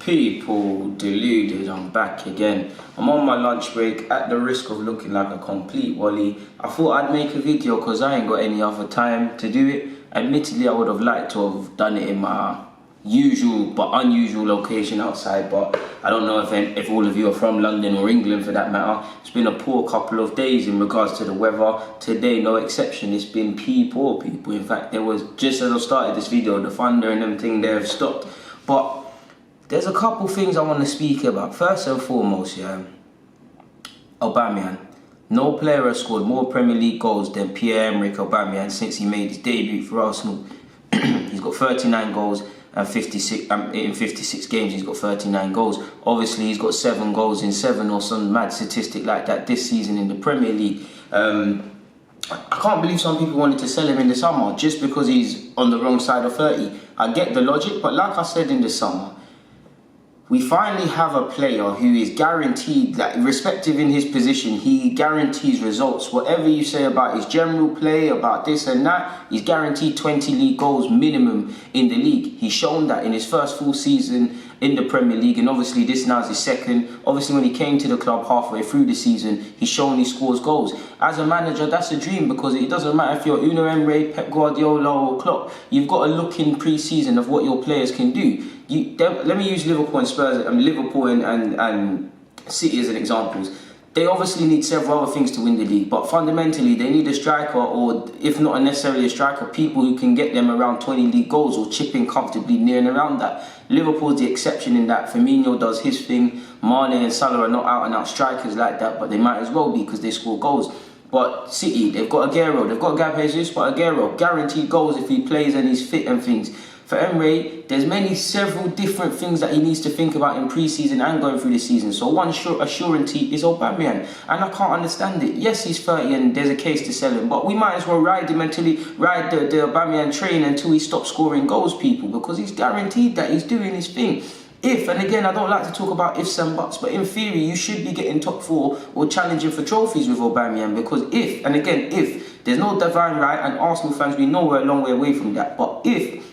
People, deluded, I'm back again. I'm on my lunch break at the risk of looking like a complete wally. I thought I'd make a video because I ain't got any other time to do it. Admittedly, I would have liked to have done it in my usual but unusual location outside, but I don't know if all of you are from London or England for that matter. It's been a poor couple of days in regards to the weather. Today, no exception, it's been poor people. In fact, there was, just as I started this video, the thunder and everything there have stopped. But there's a couple things I want to speak about. First and foremost, Aubameyang. No player has scored more Premier League goals than Pierre-Emerick Aubameyang since he made his debut for Arsenal. He's got 39 goals and 56 in 56 games. He's got 39 goals. Obviously, he's got 7 goals in 7 or some mad statistic like that this season in the Premier League. I can't believe some people wanted to sell him in the summer just because he's on the wrong side of 30. I get the logic, but like I said in the summer, we finally have a player who is guaranteed, that irrespective in his position, he guarantees results. Whatever you say about his general play, about this and that, he's guaranteed 20 league goals minimum in the league. He's shown that in his first full season in the Premier League, and obviously this now is his second. Obviously when he came to the club halfway through the season, he's shown he scores goals. As a manager, that's a dream, because it doesn't matter if you're Gooner, Emery, Pep Guardiola or Klopp. You've got to look in pre-season of what your players can do. Let me use Liverpool and Spurs, Liverpool and City as an examples. They obviously need several other things to win the league, but fundamentally they need a striker, or if not necessarily a striker, people who can get them around 20 league goals or chip in comfortably near and around that. Liverpool's the exception in that. Firmino does his thing. Mane and Salah are not out and out strikers like that, but they might as well be because they score goals. But City, they've got Aguero, they've got Gabriel Jesus, but Aguero, guaranteed goals if he plays and he's fit and things. For Emery, there's several different things that he needs to think about in pre-season and going through the season. So one assurity is Aubameyang, and I can't understand it. Yes, he's 30 and there's a case to sell him, but we might as well ride the Aubameyang train until he stops scoring goals, people, because he's guaranteed that he's doing his thing. If, and again, I don't like to talk about ifs and buts, but in theory, you should be getting top 4 or challenging for trophies with Aubameyang, because if, and again, if, there's no divine right, and Arsenal fans, we know we're a long way away from that, but if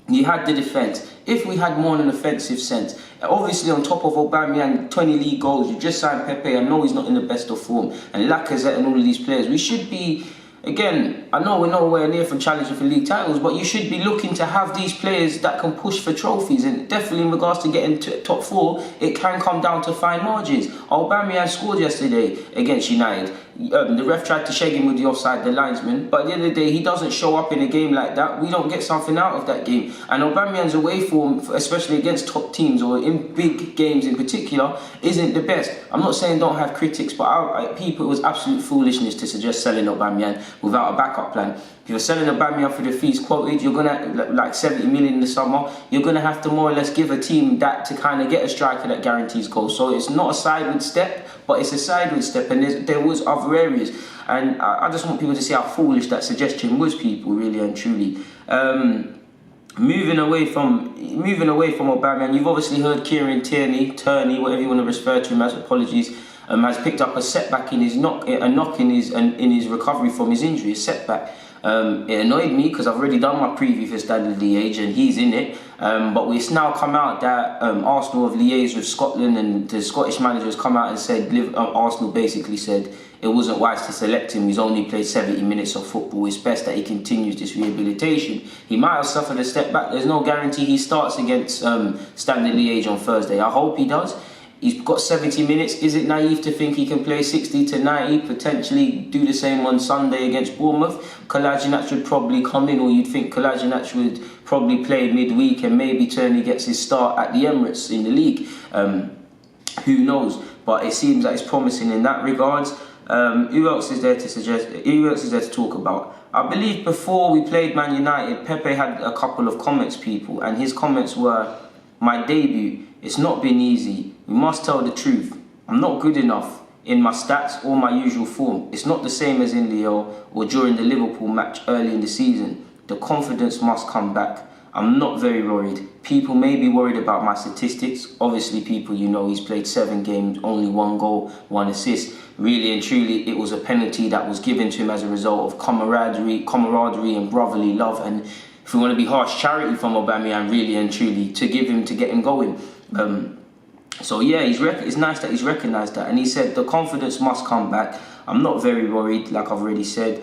you had the defence, if we had more in an offensive sense, obviously on top of Aubameyang, 20 league goals, you just signed Pepe, I know he's not in the best of form, and Lacazette and all of these players, we should be, again, I know we're nowhere near from challenging for league titles, but you should be looking to have these players that can push for trophies, and definitely in regards to getting to top 4, it can come down to fine margins. Aubameyang scored yesterday against United. The ref tried to shake him with the offside, the linesman, but at the end of the day, he doesn't show up in a game like that. We don't get something out of that game. And Aubameyang's away form, especially against top teams or in big games in particular, isn't the best. I'm not saying don't have critics, but it was absolute foolishness to suggest selling Aubameyang without a backup plan. If you're selling Aubameyang for the fees quoted, you're going to, like 70 million in the summer, you're going to have to more or less give a team that to kind of get a striker that guarantees goals. So it's not a sideward step, but it's a sideward step, and there was other areas. And I just want people to see how foolish that suggestion was, people, really and truly. Moving away from Aubameyang, you've obviously heard Kieran Tierney, whatever you want to refer to him as, apologies, has picked up a setback in his knock in his recovery from his injury, a setback. It annoyed me because I've already done my preview for Standard Liège and he's in it. But it's now come out that Arsenal have liaised with Scotland, and the Scottish manager has come out and said Arsenal basically said it wasn't wise to select him. He's only played 70 minutes of football. It's best that he continues this rehabilitation. He might have suffered a step back. There's no guarantee he starts against Standard Liège on Thursday. I hope he does. He's got 70 minutes. Is it naive to think he can play 60 to 90, potentially do the same on Sunday against Bournemouth? Kolasinac would probably come in, or you'd think Kolasinac would probably play midweek, and maybe Tierney gets his start at the Emirates in the league. Who knows? But it seems that it's promising in that regards. Who else is there to suggest? Who else is there to talk about? I believe before we played Man United, Pepe had a couple of comments, people, and his comments were, "My debut, it's not been easy. We must tell the truth. I'm not good enough in my stats or my usual form. It's not the same as in Lyon or during the Liverpool match early in the season. The confidence must come back. I'm not very worried. People may be worried about my statistics. Obviously, people, you know, he's played 7 games, only 1 goal, 1 assist. Really and truly, it was a penalty that was given to him as a result of camaraderie and brotherly love. And if we want to be harsh, charity from Aubameyang, really and truly, to get him going. So yeah, it's nice that he's recognised that, and he said the confidence must come back. I'm not very worried, like I've already said.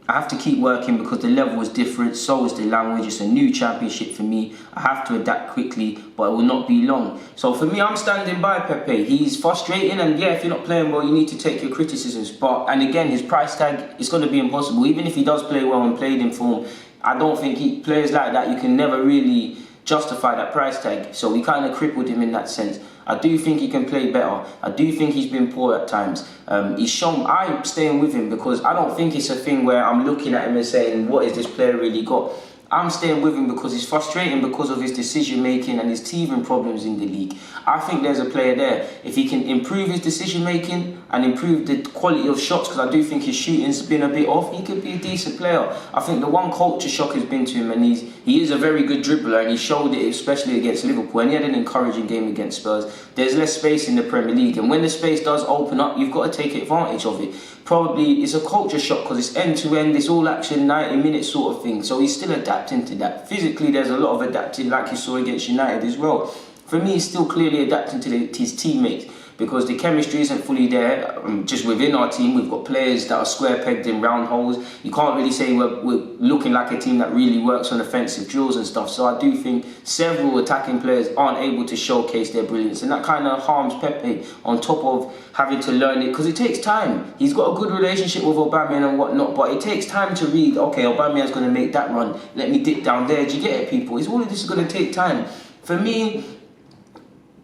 I have to keep working because the level is different, so is the language. It's a new championship for me. I have to adapt quickly, but it will not be long. So for me, I'm standing by Pepe. He's frustrating, and yeah, if you're not playing well, you need to take your criticisms. And again, his price tag is going to be impossible. Even if he does play well and played in form, I don't think players like that, you can never really justify that price tag. So we kind of crippled him in that sense. I do think he can play better. I do think he's been poor at times. He's shown, I'm staying with him because I don't think it's a thing where I'm looking at him and saying, what is this player really got? I'm staying with him because he's frustrating because of his decision making and his teething problems in the league. I think there's a player there. If he can improve his decision making and improve the quality of shots, because I do think his shooting's been a bit off, he could be a decent player. I think the one culture shock has been to him, and he is a very good dribbler, and he showed it especially against Liverpool, and he had an encouraging game against Spurs. There's less space in the Premier League, and when the space does open up, you've got to take advantage of it. Probably it's a culture shock because it's end to end, it's all action, 90 minutes sort of thing. So he's still adapting to that. Physically, there's a lot of adapting, like you saw against United as well. For me, he's still clearly adapting to his teammates because the chemistry isn't fully there. Just within our team, we've got players that are square pegged in round holes. You can't really say we're looking like a team that really works on offensive drills and stuff. So I do think several attacking players aren't able to showcase their brilliance, and that kind of harms Pepe on top of having to learn it, because it takes time. He's got a good relationship with Aubameyang and whatnot, but it takes time to read, okay, Aubameyang's going to make that run, let me dip down there. Do you get it, people? All of this is going to take time. For me,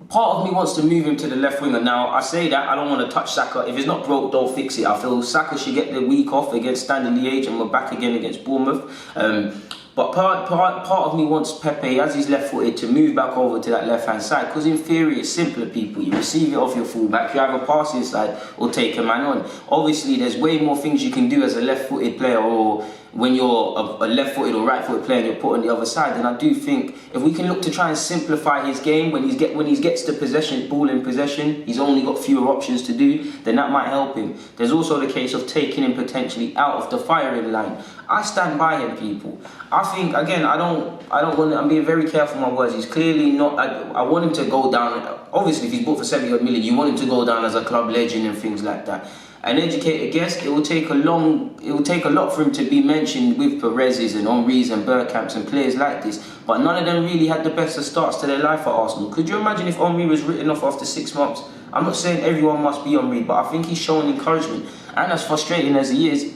part of me wants to move him to the left winger. Now, I say that, I don't want to touch Saka. If it's not broke, don't fix it. I feel Saka should get the week off against Standard Liège, and we're back again against Bournemouth. But part of me wants Pepe, as he's left-footed, to move back over to that left-hand side, because in theory it's simpler, people. You receive it off your fullback, you have a pass inside, or take a man on. Obviously, there's way more things you can do as a left-footed player, or when you're a left-footed or right-footed player and you're put on the other side. And I do think if we can look to try and simplify his game, when he gets the possession, ball in possession, he's only got fewer options to do, then that might help him. There's also the case of taking him potentially out of the firing line. I stand by him, people. I think, again, I don't want. I'm being very careful with my words. He's clearly not. I want him to go down. Obviously, if he's bought for 70 odd million, you want him to go down as a club legend and things like that. An educated guess, it will take a lot for him to be mentioned with Perez's and Henry's and Bergkamp's and players like this. But none of them really had the best of starts to their life at Arsenal. Could you imagine if Henry was written off after 6 months? I'm not saying everyone must be Henry, but I think he's showing encouragement. And as frustrating as he is,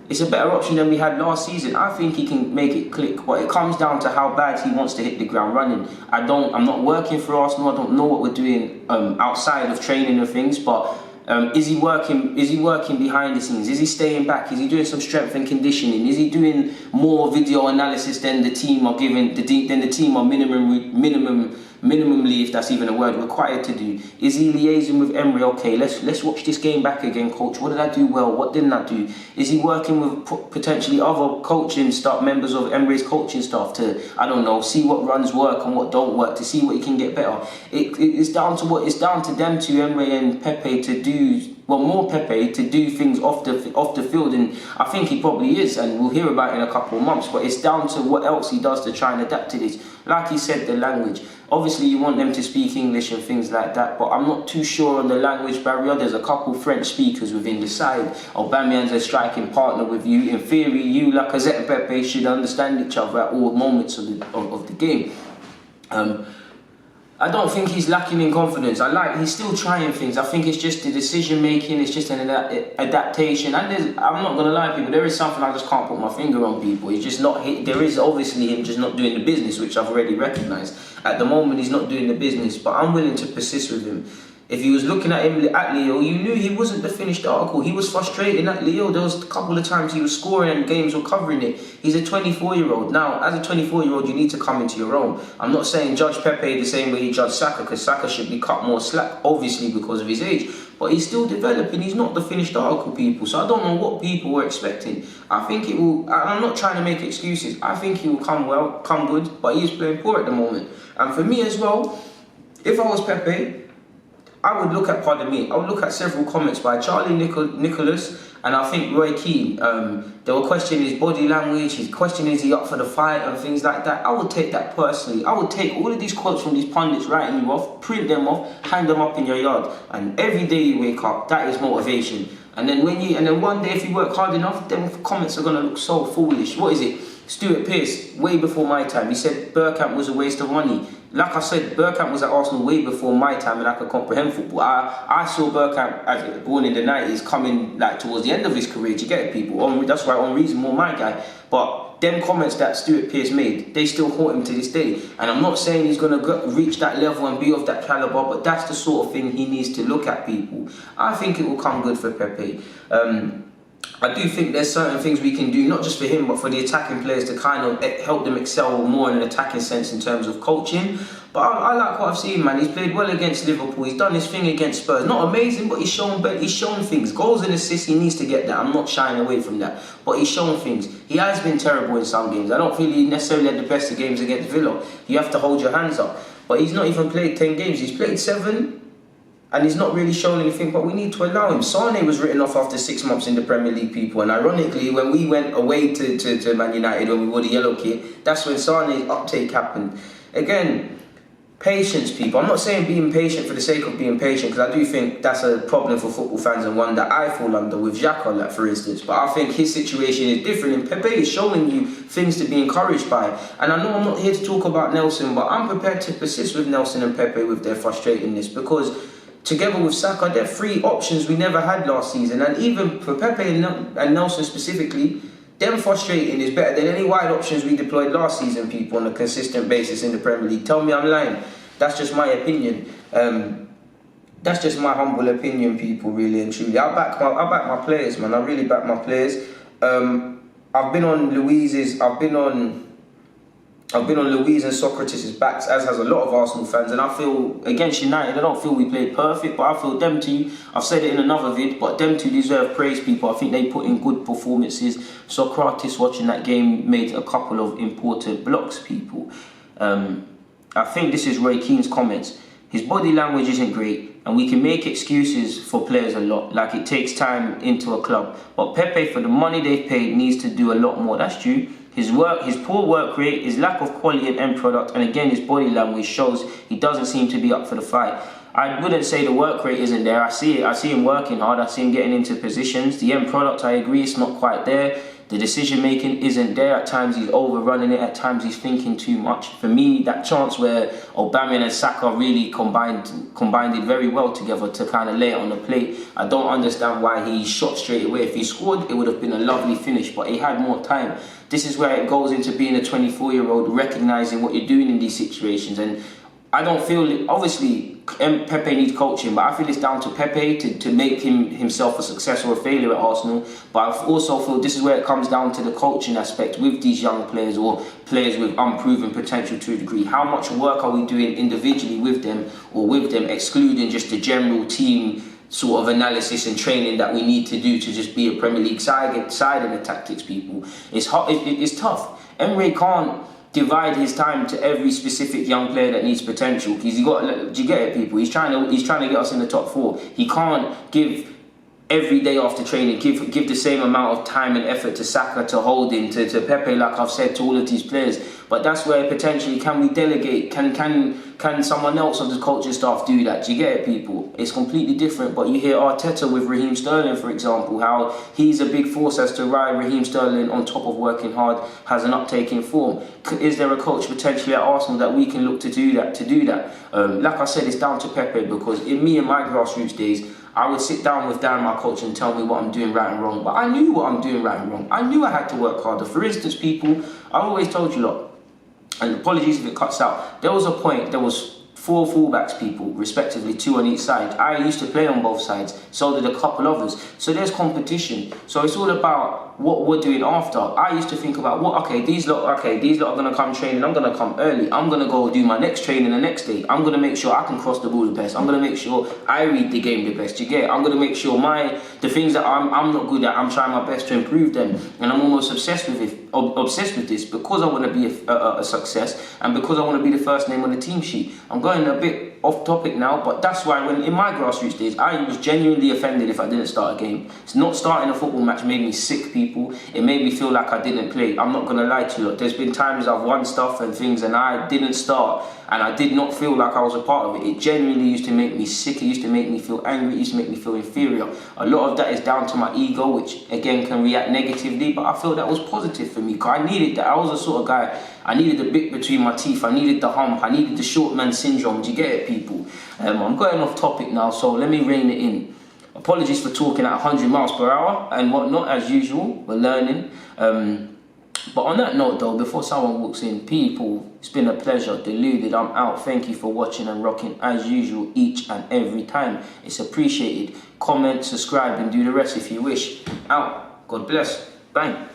it's a better option than we had last season. I think he can make it click, but it comes down to how bad he wants to hit the ground running. I'm not working for Arsenal. I don't know what we're doing outside of training and things, but is he working behind the scenes? Is he staying back? Is he doing some strength and conditioning? Is he doing more video analysis than the team are minimally, if that's even a word, required to do? Is he liaising with Emery? Okay, let's watch this game back again, coach. What did I do well? What didn't I do? Is he working with potentially other coaching staff, members of Emery's coaching staff, to, I don't know, see what runs work and what don't work, to see what he can get better? It's down to them two, Emery and Pepe, to do. Well, more Pepe to do things off the field, and I think he probably is, and we'll hear about it in a couple of months. But it's down to what else he does to try and adapt to this. Like he said, the language. Obviously, you want them to speak English and things like that, but I'm not too sure on the language barrier. There's a couple French speakers within the side. Aubameyang's a striking partner with you. In theory, you, Lacazette and Pepe, should understand each other at all moments of the game. I don't think he's lacking in confidence. He's still trying things. I think it's just the decision making. It's just an adaptation. And I'm not gonna lie, people. There is something I just can't put my finger on, people. He's just not. There is obviously him just not doing the business, which I've already recognised. At the moment, he's not doing the business, but I'm willing to persist with him. If you was looking at him at Leo, you knew he wasn't the finished article. He was frustrating at Leo. There was a couple of times he was scoring and games were covering it. He's a 24-year-old. Now, as a 24-year-old, you need to come into your own. I'm not saying judge Pepe the same way he judged Saka, because Saka should be cut more slack, obviously, because of his age. But he's still developing. He's not the finished article, people. So I don't know what people were expecting. I think it will. I'm not trying to make excuses. I think he will come good, but he is playing poor at the moment. And for me as well, if I was Pepe, I would look at, I would look at several comments by Charlie Nicholas And I think Roy Keane, they were questioning his body language, his questioning is he up for the fight and things like that. I would take that personally. I would take all of these quotes from these pundits writing you off, print them off, hang them up in your yard. And every day you wake up, that is motivation. And then one day if you work hard enough, then comments are gonna look so foolish. What is it? Stuart Pearce, way before my time, he said Bergkamp was a waste of money. Like I said, Bergkamp was at Arsenal way before my time and I could comprehend football. I saw Bergkamp, as born in the 90s, coming like towards the end of his career. Do you get it, people? That's why Henry's more my guy. But them comments that Stuart Pearce made, they still haunt him to this day. And I'm not saying he's going to reach that level and be of that calibre, but that's the sort of thing he needs to look at, people. I think it will come good for Pepe. I do think there's certain things we can do, not just for him, but for the attacking players to kind of help them excel more in an attacking sense in terms of coaching. But I like what I've seen, man. He's played well against Liverpool. He's done his thing against Spurs. Not amazing, but he's shown things. Goals and assists, he needs to get that. I'm not shying away from that. But he's shown things. He has been terrible in some games. I don't feel he necessarily had the best of games against Villa. You have to hold your hands up. But he's not even played 10 games. He's played 7. And he's not really shown anything, but we need to allow him. Sane was written off after 6 months in the Premier League, people. And ironically, when we went away to Man United, when we wore the yellow kit, that's when Sane's uptake happened. Again, patience, people. I'm not saying being patient for the sake of being patient, because I do think that's a problem for football fans and one that I fall under with Xhaka, like, for instance. But I think his situation is different, and Pepe is showing you things to be encouraged by. And I know I'm not here to talk about Nelson, but I'm prepared to persist with Nelson and Pepe with their frustratingness, because together with Saka, they're 3 options we never had last season. And even for Pepe and Nelson specifically, them frustrating is better than any wide options we deployed last season, people, on a consistent basis in the Premier League. Tell me I'm lying. That's just my opinion. That's just my humble opinion, people, really and truly. I back my players, man. I really back my players. I've been on Louise and Socrates' backs, as has a lot of Arsenal fans, and I feel against United, I don't feel we played perfect, but I feel them two, I've said it in another vid, but them two deserve praise, people. I think they put in good performances. Socrates, watching that game, made a couple of important blocks, people. I think this is Roy Keane's comments. His body language isn't great, and we can make excuses for players a lot, like it takes time into a club. But Pepe, for the money they've paid, needs to do a lot more. That's true. His poor work rate, his lack of quality and end product, and again his body language shows he doesn't seem to be up for the fight. I wouldn't say the work rate isn't there. I see it. I see him working hard. I see him getting into positions. The end product, I agree, it's not quite there. The decision making isn't there. At times he's overrunning it. At times he's thinking too much. For me, that chance where Aubameyang and Saka really combined it very well together to kind of lay it on the plate. I don't understand why he shot straight away. If he scored, it would have been a lovely finish, but he had more time. This is where it goes into being a 24-year-old, recognizing what you're doing in these situations. And I don't feel, obviously, Pepe needs coaching, but I feel it's down to Pepe to make himself a success or a failure at Arsenal. But I also feel this is where it comes down to the coaching aspect with these young players or players with unproven potential to a degree. How much work are we doing individually with them, excluding just the general team sort of analysis and training that we need to do to just be a Premier League side in the tactics, people. It's tough. Emre can't divide his time to every specific young player that needs potential. Because do you get it, people? He's trying to get us in the top 4. He can't give every day after training, give the same amount of time and effort to Saka, to Holding, to Pepe, like I've said, to all of these players. But that's where potentially, can we delegate? Can someone else on the coaching staff do that? Do you get it, people? It's completely different. But you hear Arteta with Raheem Sterling, for example, how he's a big force as to why Raheem Sterling, on top of working hard, has an uptake in form. Is there a coach potentially at Arsenal that we can look to do that? Like I said, it's down to Pepe, because in me and my grassroots days, I would sit down with Dan, my coach, and tell me what I'm doing right and wrong. But I knew what I'm doing right and wrong. I knew I had to work harder. For instance, people, I've always told you, lot, and apologies if it cuts out, there was a point, there was 4 fullbacks, people, respectively, 2 on each side. I used to play on both sides, so did a couple others. So there's competition. So it's all about what we're doing after. I used to think about these lot are going to come training, I'm going to come early. I'm going to go do my next training the next day. I'm going to make sure I can cross the ball the best. I'm going to make sure I read the game the best. You get it? I'm going to make sure the things that I'm not good at, I'm trying my best to improve them. And I'm almost obsessed with this because I want to be a success, and because I want to be the first name on the team sheet. I'm going a bit off topic now, but that's why when in my grassroots days, I was genuinely offended if I didn't start a game. It's not starting a football match made me sick, people. It made me feel like I didn't play. I'm not gonna lie to you. Look, there's been times I've won stuff and things and I didn't start and I did not feel like I was a part of it. It genuinely used to make me sick. It used to make me feel angry. It used to make me feel inferior. A lot of that is down to my ego, which again can react negatively, but I feel that was positive for me because I needed that. I was the sort of guy, I needed the bit between my teeth. I needed the hump. I needed the short man syndrome. Do you get it, people? I'm going off topic now, so let me rein it in. Apologies for talking at 100 miles per hour and whatnot, as usual. We're learning. But on that note, though, before someone walks in, people, it's been a pleasure. Deluded, I'm out. Thank you for watching and rocking as usual each and every time. It's appreciated. Comment, subscribe, and do the rest if you wish. Out. God bless. Bang.